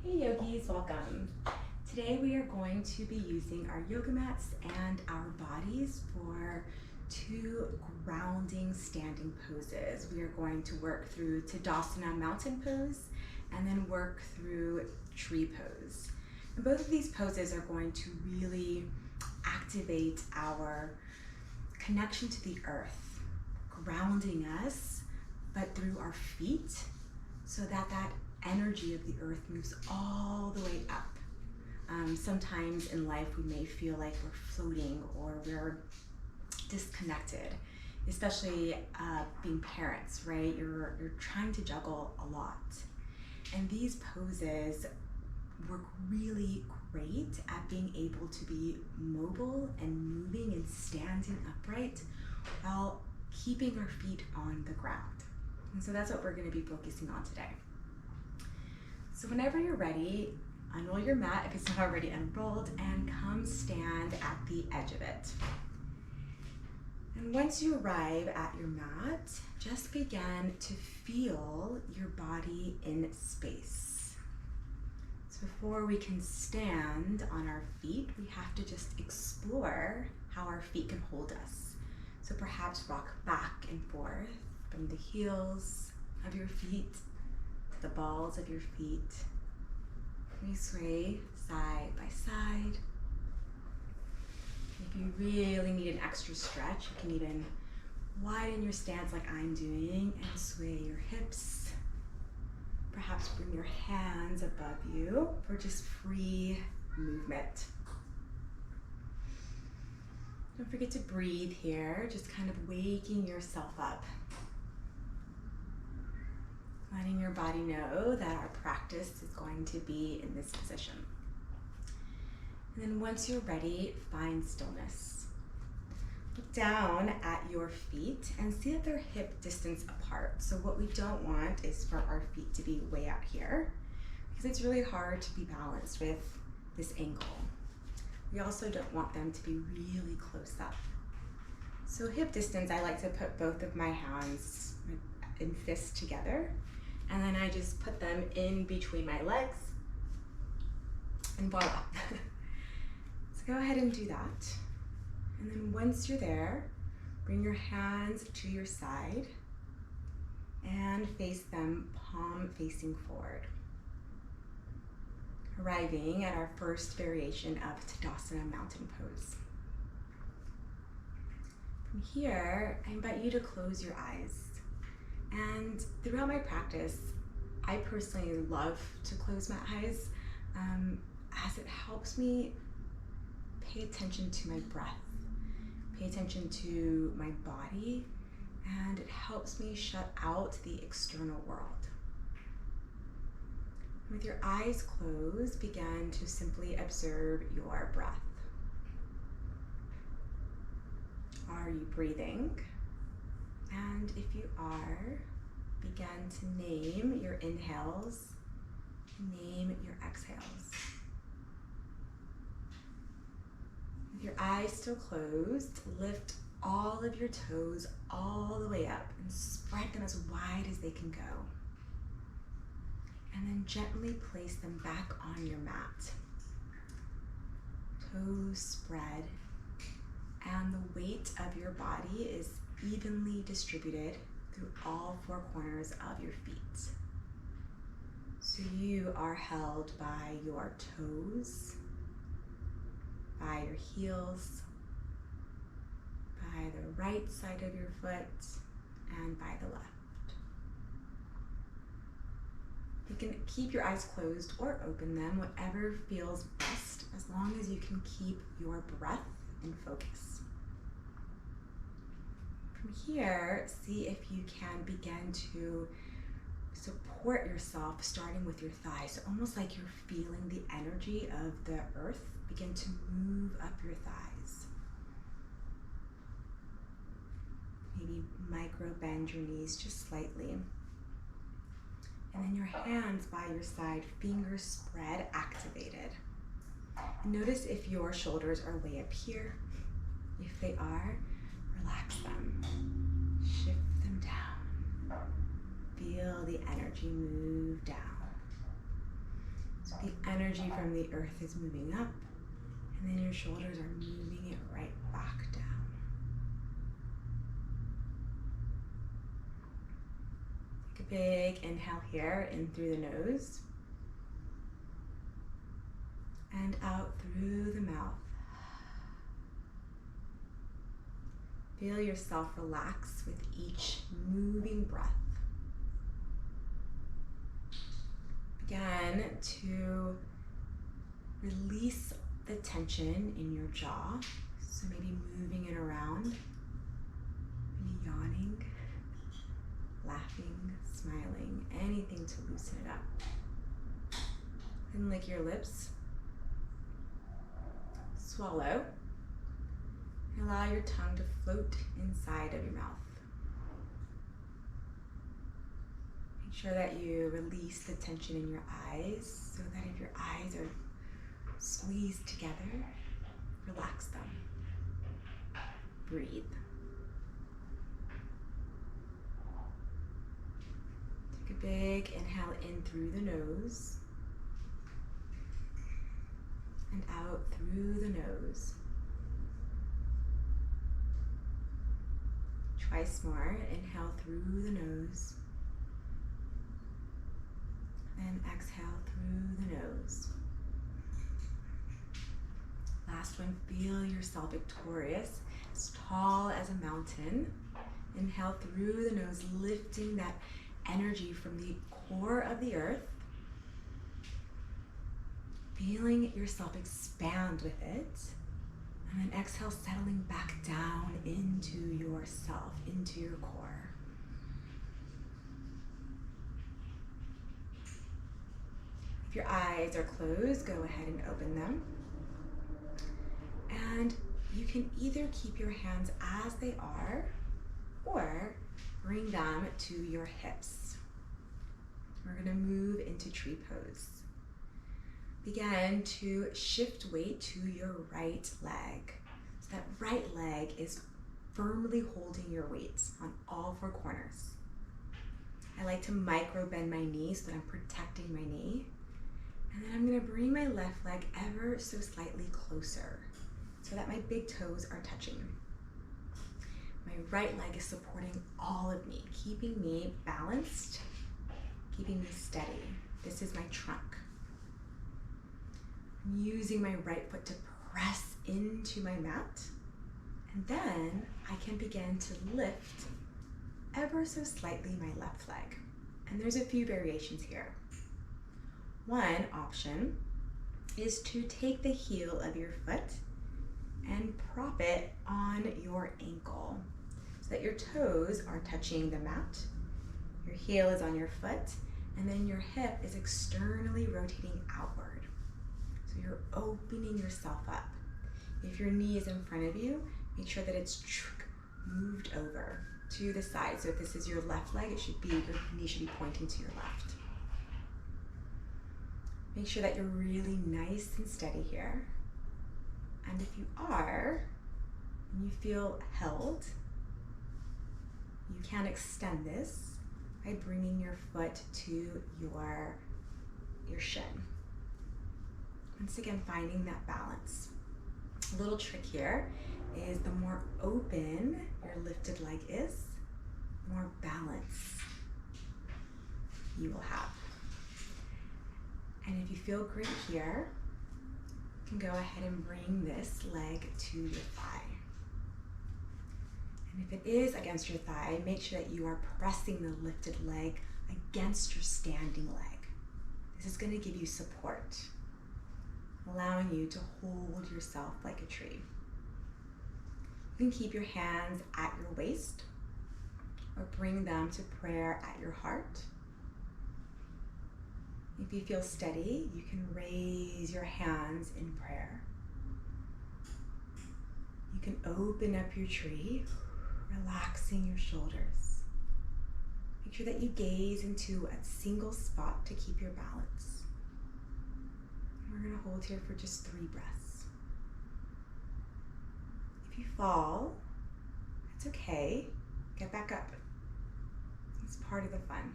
Hey yogis, welcome. Today we are going to be using our yoga mats and our bodies for two grounding standing poses. We are going to work through Tadasana mountain pose and then work through tree pose. And both of these poses are going to really activate our connection to the earth, grounding us, but through our feet, so that energy of the earth moves all the way up. Sometimes in life we may feel like we're floating or we're disconnected, especially being parents, right? You're trying to juggle a lot. And these poses work really great at being able to be mobile and moving and standing upright while keeping our feet on the ground. And so that's what we're going to be focusing on today. So whenever you're ready, unroll your mat if it's not already unrolled and come stand at the edge of it. And once you arrive at your mat, just begin to feel your body in space. So before we can stand on our feet, we have to just explore how our feet can hold us. So perhaps rock back and forth from the heels of your feet to the balls of your feet. We sway side by side. If you really need an extra stretch, you can even widen your stance like I'm doing and sway your hips. Perhaps bring your hands above you for just free movement. Don't forget to breathe here, just kind of waking yourself up. Letting your body know that our practice is going to be in this position. And then once you're ready, find stillness. Look down at your feet and see that they're hip distance apart. So what we don't want is for our feet to be way out here, because it's really hard to be balanced with this angle. We also don't want them to be really close up. So hip distance, I like to put both of my hands in fists together, and then I just put them in between my legs, and voila. So go ahead and do that. And then once you're there, bring your hands to your side and face them palm facing forward. Arriving at our first variation of Tadasana mountain pose. From here, I invite you to close your eyes. And throughout my practice, I personally love to close my eyes as it helps me pay attention to my breath, pay attention to my body, and it helps me shut out the external world. With your eyes closed, begin to simply observe your breath. Are you breathing? And if you are, begin to name your inhales, name your exhales. With your eyes still closed, lift all of your toes all the way up and spread them as wide as they can go. And then gently place them back on your mat. Toes spread, and the weight of your body is evenly distributed through all four corners of your feet. So you are held by your toes, by your heels, by the right side of your foot, and by the left. You can keep your eyes closed or open them, whatever feels best, as long as you can keep your breath in focus. From here, see if you can begin to support yourself, starting with your thighs. So almost like you're feeling the energy of the earth begin to move up your thighs. Maybe micro bend your knees just slightly. And then your hands by your side, fingers spread, activated. And notice if your shoulders are way up here. If they are, relax them. Shift them down. Feel the energy move down. So energy from the earth is moving up, and then your shoulders are moving it right back down. Take a big inhale here, in through the nose, and out through the mouth. Feel yourself relax with each moving breath. Begin to release the tension in your jaw. So maybe moving it around, maybe yawning, laughing, smiling, anything to loosen it up. And lick your lips. Swallow. And allow your tongue to float inside of your mouth. Make sure that you release the tension in your eyes so that if your eyes are squeezed together, relax them. Breathe. Take a big inhale in through the nose and out through the nose. Twice more. Inhale through the nose and exhale through the nose. Last one, feel yourself victorious, as tall as a mountain. Inhale through the nose, lifting that energy from the core of the earth. Feeling yourself expand with it. And then exhale, settling back down into yourself, into your core. If your eyes are closed, go ahead and open them. And you can either keep your hands as they are or bring them to your hips. We're going to move into tree pose. Begin to shift weight to your right leg. So that right leg is firmly holding your weight on all four corners. I like to micro bend my knee so that I'm protecting my knee. And then I'm going to bring my left leg ever so slightly closer so that my big toes are touching. My right leg is supporting all of me, keeping me balanced, keeping me steady. This is my trunk. I'm using my right foot to press into my mat, and then I can begin to lift ever so slightly my left leg. And there's a few variations here. One option is to take the heel of your foot and prop it on your ankle so that your toes are touching the mat, your heel is on your foot, and then your hip is externally rotating outward. So you're opening yourself up. If your knee is in front of you, make sure that it's moved over to the side. So if this is your left leg, your knee should be pointing to your left. Make sure that you're really nice and steady here. And if you are, and you feel held, you can extend this by bringing your foot to your shin. Once again, finding that balance. A little trick here is the more open your lifted leg is, the more balance you will have. And if you feel great here, you can go ahead and bring this leg to your thigh. And if it is against your thigh, make sure that you are pressing the lifted leg against your standing leg. This is going to give you support, allowing you to hold yourself like a tree. You can keep your hands at your waist or bring them to prayer at your heart. If you feel steady, you can raise your hands in prayer. You can open up your tree, relaxing your shoulders. Make sure that you gaze into a single spot to keep your balance. We're going to hold here for just 3 breaths. If you fall, it's okay. Get back up. It's part of the fun.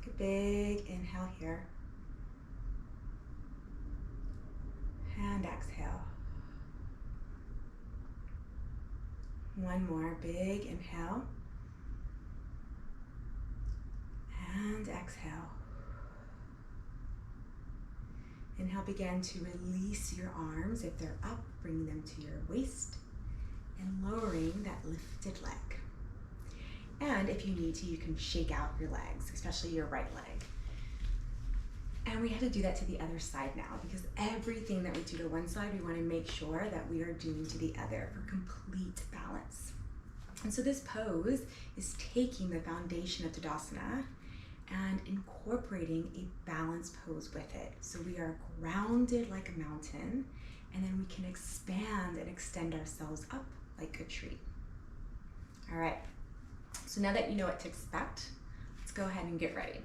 Take a big inhale here. And exhale. One more big inhale. And exhale. Inhale, begin to release your arms. If they're up, bring them to your waist and lowering that lifted leg. And if you need to, you can shake out your legs, especially your right leg. And we have to do that to the other side now, because everything that we do to one side, we want to make sure that we are doing to the other for complete balance. And so this pose is taking the foundation of Tadasana and incorporating a balanced pose with it. So we are grounded like a mountain, and then we can expand and extend ourselves up like a tree. All right, so now that you know what to expect, let's go ahead and get ready.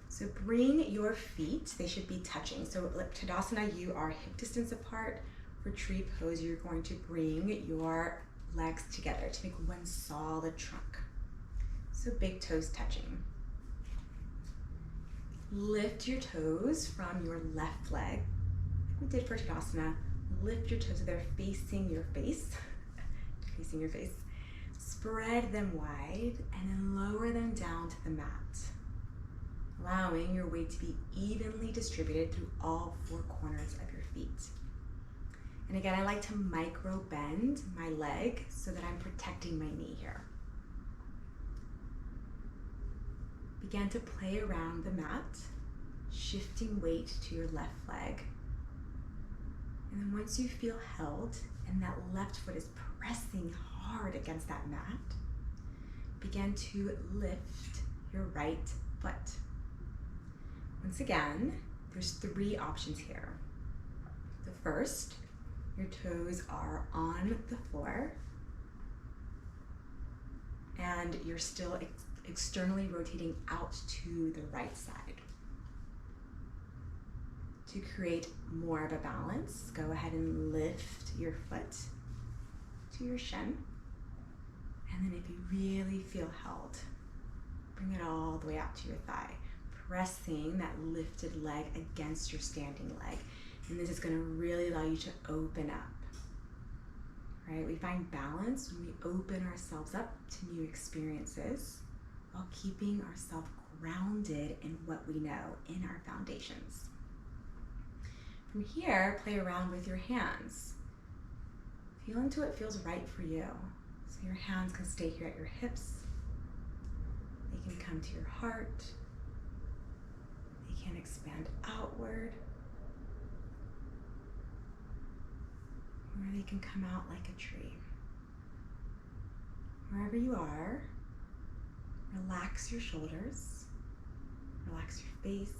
So bring your feet, they should be touching. So like Tadasana, you are hip distance apart. For tree pose, you're going to bring your legs together to make one solid trunk. So big toes touching. Lift your toes from your left leg. We did for Tadasana. Lift your toes so they're facing your face. Facing your face. Spread them wide and then lower them down to the mat, allowing your weight to be evenly distributed through all four corners of your feet. And again, I like to micro bend my leg so that I'm protecting my knee here. Begin to play around the mat, shifting weight to your left leg. And then once you feel held and that left foot is pressing hard against that mat, begin to lift your right foot. Once again, there's three options here. The first, your toes are on the floor and you're still externally rotating out to the right side. To create more of a balance, go ahead and lift your foot to your shin. And then if you really feel held, bring it all the way out to your thigh, pressing that lifted leg against your standing leg. And this is going to really allow you to open up, right? We find balance when we open ourselves up to new experiences while keeping ourselves grounded in what we know in our foundations. From here, play around with your hands. Feel into what feels right for you. So your hands can stay here at your hips. They can come to your heart. They can expand outward. Or they can come out like a tree. Wherever you are, relax your shoulders, relax your face,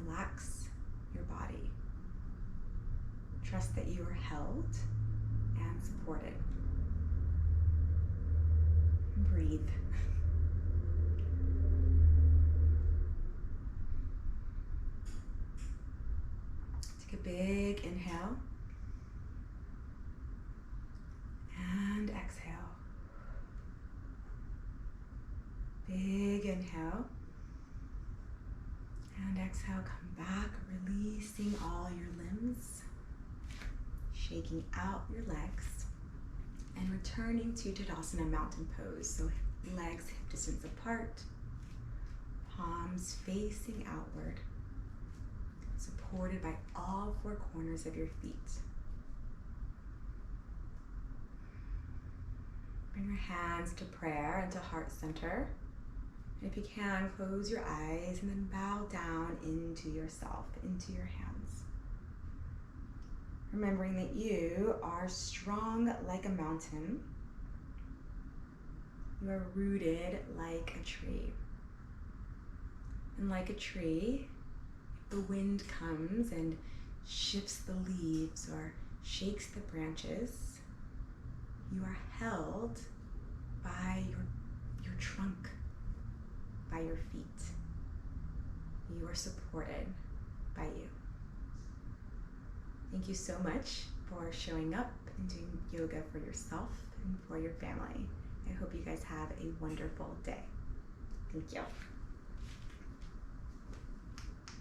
relax your body. Trust that you are held and supported. Breathe. Take a big inhale and exhale. Big inhale and exhale. Come back, releasing all your limbs, shaking out your legs, and returning to Tadasana mountain pose. So legs hip distance apart, palms facing outward, supported by all four corners of your feet. Bring your hands to prayer and to heart center. And if you can, close your eyes and then bow down into yourself, into your hands. Remembering that you are strong like a mountain. You are rooted like a tree. And like a tree, if the wind comes and shifts the leaves or shakes the branches, you are held by your trunk, by your feet. You are supported by you. Thank you so much for showing up and doing yoga for yourself and for your family. I hope you guys have a wonderful day. Thank you.